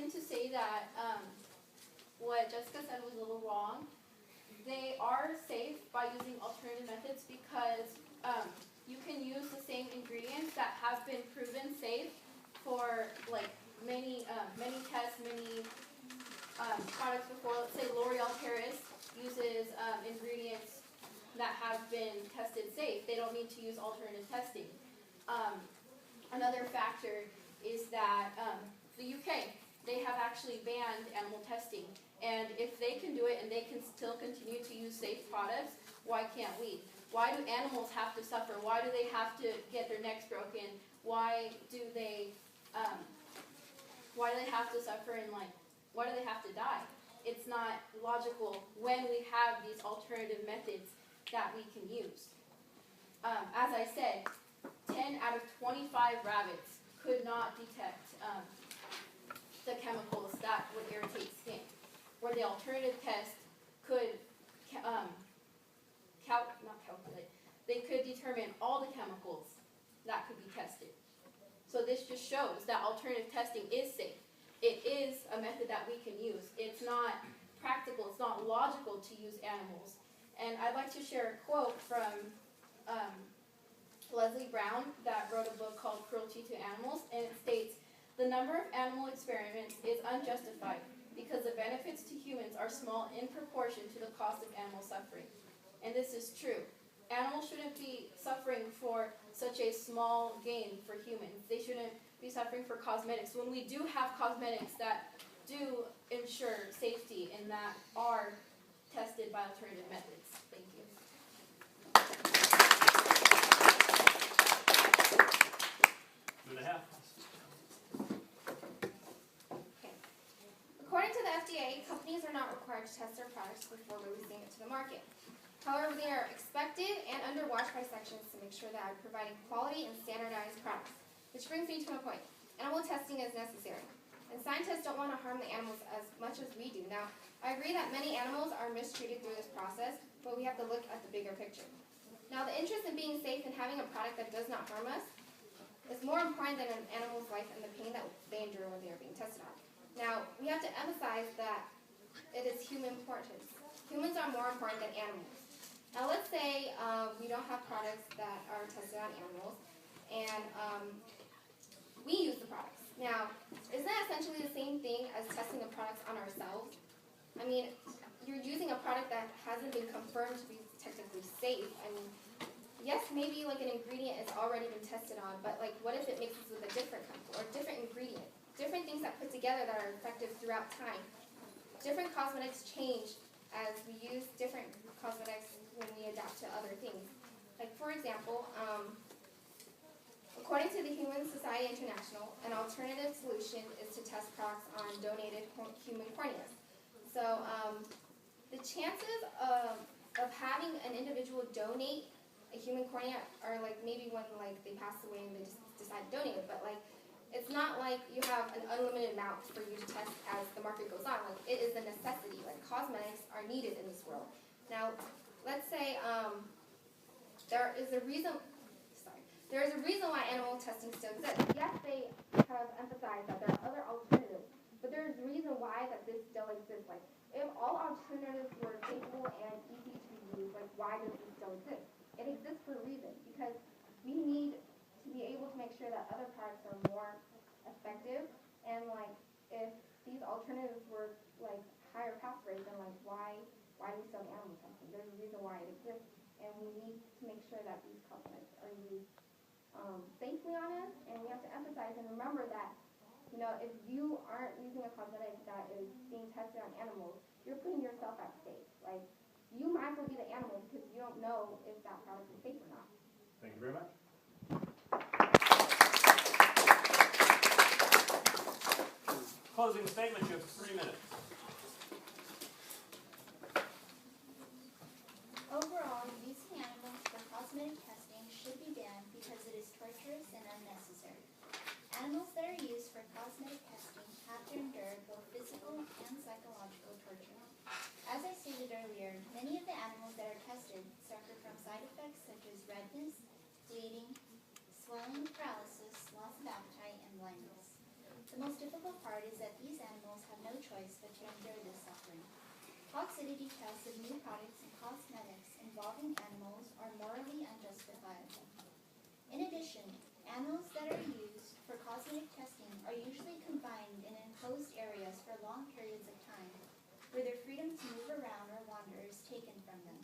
going to say that what Jessica said was a little wrong. They are safe by using alternative methods because you can use the same ingredients that have been proven safe for like many tests, many products before. Let's say L'Oreal Paris uses ingredients that have been tested safe. They don't need to use alternative testing. Another factor is that the UK, they have actually banned animal testing. And if they can do it and they can still continue to use safe products, why can't we? Why do animals have to suffer? Why do they have to get their necks broken? Why do they have to suffer and why do they have to die? It's not logical when we have these alternative methods that we can use. As I said, 10 out of 25 rabbits could not detect the chemicals that would irritate skin, where the alternative test could they could determine all the chemicals that could be tested. So this just shows that alternative testing is safe. It is a method that we can use. It's not practical, it's not logical to use animals. And I'd like to share a quote from Leslie Brown that wrote a book called Cruelty to Animals, and it states, "The number of animal experiments is unjustified because the benefits to humans are small in proportion to the cost of animal suffering." And this is true. Animals shouldn't be suffering for such a small gain for humans. They shouldn't be suffering for cosmetics. When we do have cosmetics that do ensure safety and that are tested by alternative methods. Thank you. According to the FDA, companies are not required to test their products before releasing it to the market. However, they are expected and under watch by sections to make sure that I'm providing quality and standardized products. Which brings me to my point. Animal testing is necessary. And scientists don't want to harm the animals as much as we do. Now, I agree that many animals are mistreated through this process, but we have to look at the bigger picture. Now, the interest in being safe and having a product that does not harm us is more important than an animal's life and the pain that they endure when they are being tested on. Now, we have to emphasize that it is human importance. Humans are more important than animals. Now, let's say we don't have products that are tested on animals, and we use the products. Now, isn't that essentially the same thing as testing the products on ourselves? I mean, you're using a product that hasn't been confirmed to be technically safe. I mean, yes, maybe like an ingredient has already been tested on, but like, what if it mixes with a different chemical or different ingredient? Different things that put together that are effective throughout time. Different cosmetics change as we use different cosmetics when we adapt to other things. Like, for example, according to the Human Society International, an alternative solution is to test products on donated human corneas. So the chances of having an individual donate a human cornea are like maybe when like they pass away and they just decide to donate it, but like it's not like you have an unlimited amount for you to test as the market goes on. Like it is a necessity. Like cosmetics are needed in this world. Now, let's say there is a reason why animal testing still exists. Yes, they have emphasized that there are other alternatives, but there is a reason why that this still exists. Like if all alternatives were capable and easy to be used, like why does this still exist? It exists for a reason, because we need to be able to make sure that other products are more effective, and like if these alternatives were like higher pass rates, then like why do we still have animal testing? There's a reason why it exists, and we need to make sure that these cosmetics are used safely on us, and we have to emphasize and remember that, you know, if you aren't using a cosmetic that is being tested on animals, you're putting yourself at stake. Like, you might as well be the animal because you don't know if that product is safe or not. Thank you very much. Closing statement, you have 3 minutes. Overall, using animals for cosmetic testing should be banned because it is torturous and unnecessary. Animals that are used for cosmetic testing have to endure both physical and psychological torture. As I stated earlier, many of the animals that are tested suffer from side effects such as redness, bleeding, swelling, paralysis, loss of appetite, and blindness. The The most difficult part is that these animals have no choice but to endure this suffering. Toxicity tests of new products and cosmetics involving animals are morally unjustifiable. In addition, animals that are used for cosmetic testing are usually confined in enclosed areas for long periods of time, where their freedom to move around or wander is taken from them.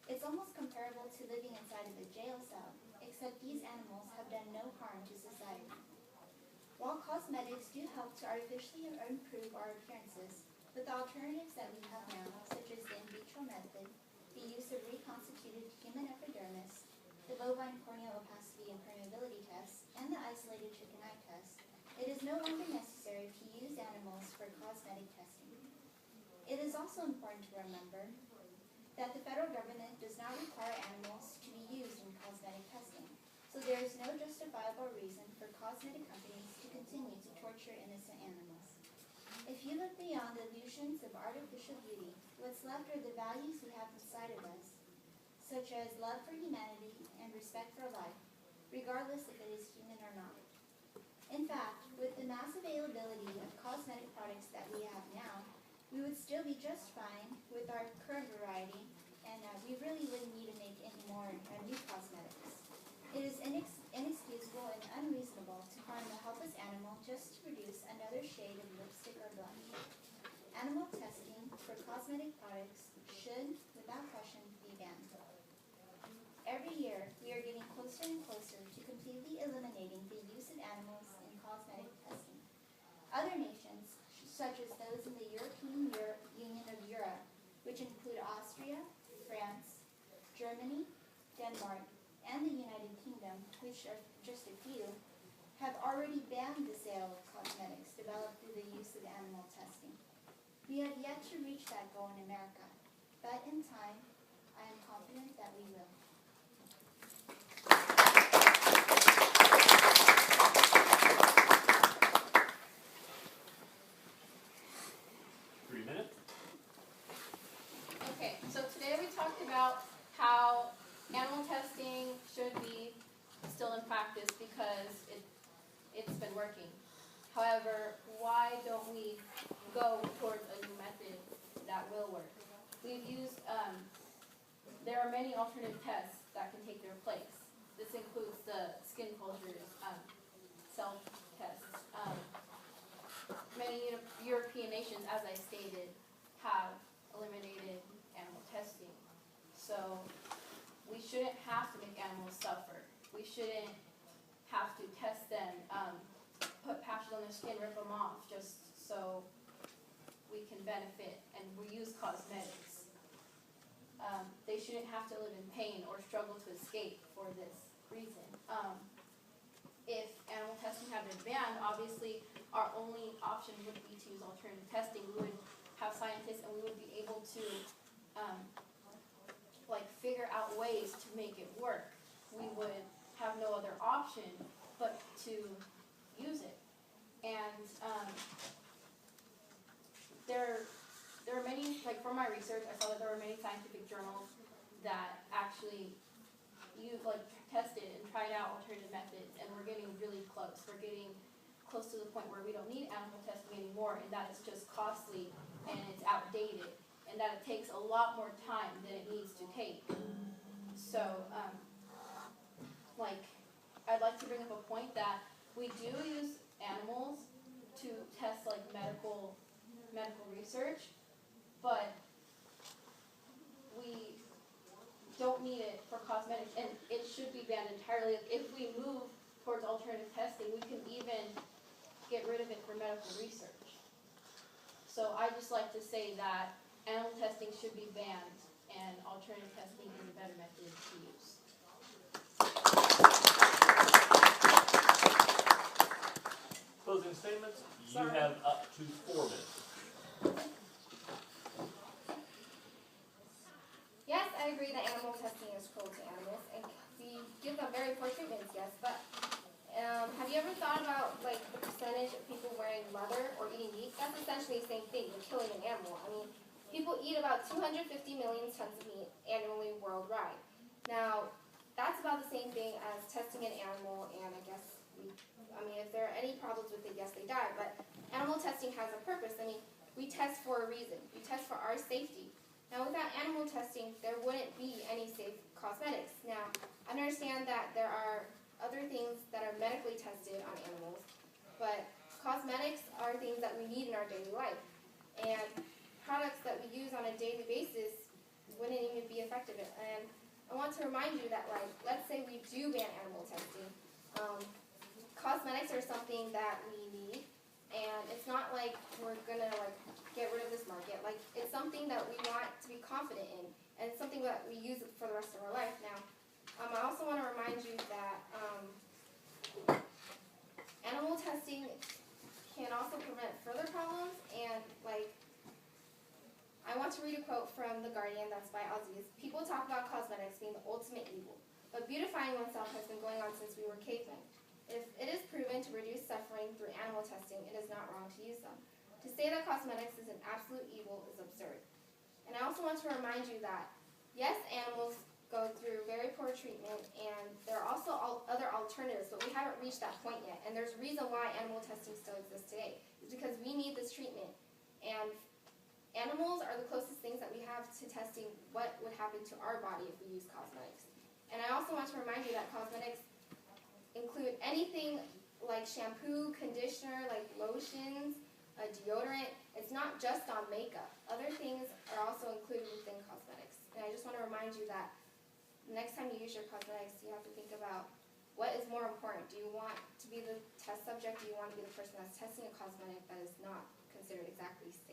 It's almost comparable to living inside of a jail cell, except these animals have done no harm to society. While cosmetics do help to artificially improve our appearances, with the alternatives that we have now, such as the in vitro method, the use of reconstituted human epidermis, the bovine corneal opacity and permeability test, and the isolated chicken eye test, it is no longer necessary to use animals for cosmetic testing. It is also important to remember that the federal government does not require animals to be used in cosmetic testing, so there is no justifiable reason for cosmetic companies to continue to torture innocent animals. If you look beyond the illusions of artificial beauty, what's left are the values we have inside of us, such as love for humanity and respect for life, regardless if it is human or not. In fact, with the mass availability of cosmetic products that we have now, we would still be just fine with our current variety, and we really wouldn't need to make any more new cosmetics. It is inexcusable and unreasonable to harm a helpless animal just to produce another shade of lipstick or blush. Animal testing for cosmetic products should, without question, be banned. Every year, we are getting closer and closer to completely eliminating the use of animals in cosmetic testing. Other nations, such as those in the European Union of Europe, which include Austria, France, Germany, Denmark, and the United Kingdom, which are just a few, have already banned the sale of cosmetics developed through the use of animal testing. We have yet to reach that goal in America, but in time, I am confident that we will. Okay, so today we talked about how animal testing should be still in practice because it's been working. However, why don't we go towards a new method that will work? We've used, there are many alternative tests that can take their place. This includes the skin cultures, self-tests. Many European nations, as I stated, have eliminated animal testing. So we shouldn't have to make animals suffer. We shouldn't have to test them, put patches on their skin, rip them off, just so we can benefit and reuse cosmetics. They shouldn't have to live in pain or struggle to escape for this reason. If animal testing had been banned, obviously our only option would be to use alternative testing. We would have scientists and we would be able to figure out ways to make it work. We would have no other option but to use it. And there are many, from my research, I saw that there were many scientific journals that actually tested and tried out alternative methods, and we're getting really close. We're getting close to the point where we don't need animal testing anymore, and that it's just costly and it's outdated, and that it takes a lot more time than it needs to take. So, I'd like to bring up a point that we do use animals to test medical research, but we don't need it for cosmetics, and it should be banned entirely. If we move towards alternative testing, we can even get rid of it for medical research. So I just like to say that animal testing should be banned, and alternative testing is a better method to use. Closing statements, you have up to 4 minutes. Yes, I agree that animal testing is cruel to animals, and we give them very poor treatments, yes, but have you ever thought about the percentage of people wearing leather or eating meat? That's essentially the same thing. You're killing an animal. I mean, people eat about 250 million tons of meat annually worldwide. Now, that's about the same thing as testing an animal and I guess I mean, if there are any problems with it, yes, they die. But animal testing has a purpose. I mean, we test for a reason. We test for our safety. Now, without animal testing, there wouldn't be any safe cosmetics. Now, I understand that there are other things that are medically tested on animals, but cosmetics are things that we need in our daily life. And products that we use on a daily basis wouldn't even be effective. And I want to remind you that, like, let's say we do ban animal testing. Cosmetics are something that we need, and it's not like we're gonna like get rid of this market. Like, it's something that we want to be confident in, and it's something that we use for the rest of our life. Now, I also want to remind you that animal testing can also prevent further problems, and like, I want to read a quote from The Guardian that's by Aziz. People talk about cosmetics being the ultimate evil, but beautifying oneself has been going on since we were cavemen. If it is proven to reduce suffering through animal testing, it is not wrong to use them. To say that cosmetics is an absolute evil is absurd. And I also want to remind you that, yes, animals go through very poor treatment, and there are also other alternatives, but we haven't reached that point yet. And there's a reason why animal testing still exists today. It's because we need this treatment. And animals are the closest things that we have to testing what would happen to our body if we use cosmetics. And I also want to remind you that cosmetics include anything like shampoo, conditioner, like lotions, deodorant. It's not just on makeup. Other things are also included within cosmetics. And I just want to remind you that the next time you use your cosmetics, you have to think about what is more important. Do you want to be the test subject? Do you want to be the person that's testing a cosmetic that is not considered exactly safe?